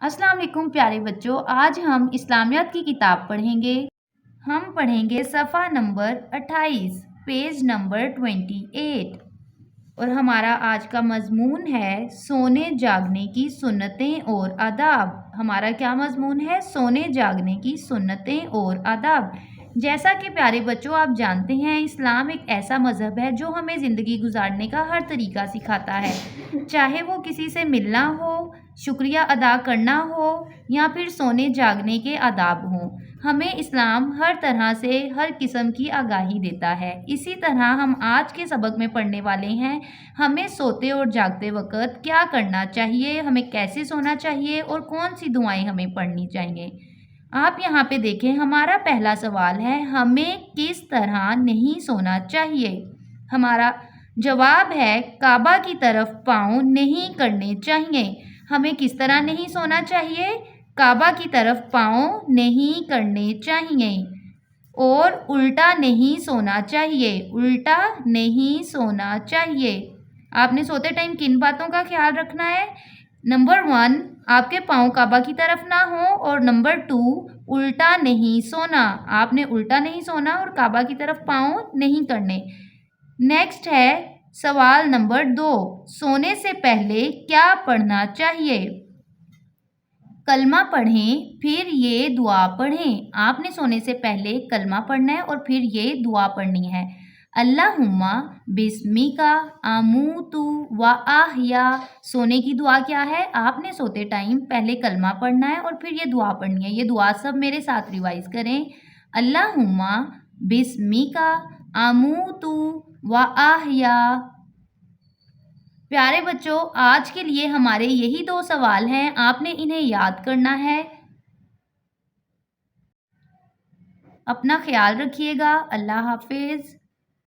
अस्सलाम वालेकुम प्यारे बच्चों, आज हम इस्लामियात की किताब पढ़ेंगे। हम पढ़ेंगे सफ़ा नंबर 28, पेज नंबर 28 और हमारा आज का मज़मून है सोने जागने की सुन्नतें और आदाब। हमारा क्या मज़मून है? सोने जागने की सुन्नतें और आदाब। जैसा कि प्यारे बच्चों आप जानते हैं, इस्लाम एक ऐसा मज़हब है जो हमें ज़िंदगी गुजारने का हर तरीका सिखाता है, चाहे वो किसी से मिलना हो, शुक्रिया अदा करना हो या फिर सोने जागने के आदाब हों। हमें इस्लाम हर तरह से हर किस्म की आगाही देता है। इसी तरह हम आज के सबक में पढ़ने वाले हैं, हमें सोते और जागते वक़्त क्या करना चाहिए, हमें कैसे सोना चाहिए और कौन सी दुआएं हमें पढ़नी चाहिए। आप यहाँ पे देखें, हमारा पहला सवाल है, हमें किस तरह नहीं सोना चाहिए। हमारा जवाब है काबा की तरफ पाँव नहीं करने चाहिए। हमें किस तरह नहीं सोना चाहिए? काबा की तरफ पाँव नहीं करने चाहिए और उल्टा नहीं सोना चाहिए। उल्टा नहीं सोना चाहिए। आपने सोते टाइम किन बातों का ख्याल रखना है? नंबर 1, आपके पाँव काबा की तरफ ना हो और नंबर 2, उल्टा नहीं सोना। आपने उल्टा नहीं सोना और काबा की तरफ पाँव नहीं करने। नेक्स्ट है सवाल नंबर 2, सोने से पहले क्या पढ़ना चाहिए? कलमा पढ़ें फिर ये दुआ पढ़ें। आपने सोने से पहले कलमा पढ़ना है और फिर ये दुआ पढ़नी है। अल्लाहुम्मा बिस्मिका आमूतु व आहिया। सोने की दुआ क्या है? आपने सोते टाइम पहले कलमा पढ़ना है और फिर ये दुआ पढ़नी है। ये दुआ सब मेरे साथ रिवाइज करें। अल्लाहुम्मा बिस्मिका आमूतु व आहिया। प्यारे बच्चों, आज के लिए हमारे यही 2 सवाल हैं, आपने इन्हें याद करना है। अपना ख्याल रखिएगा। अल्लाह हाफिज़।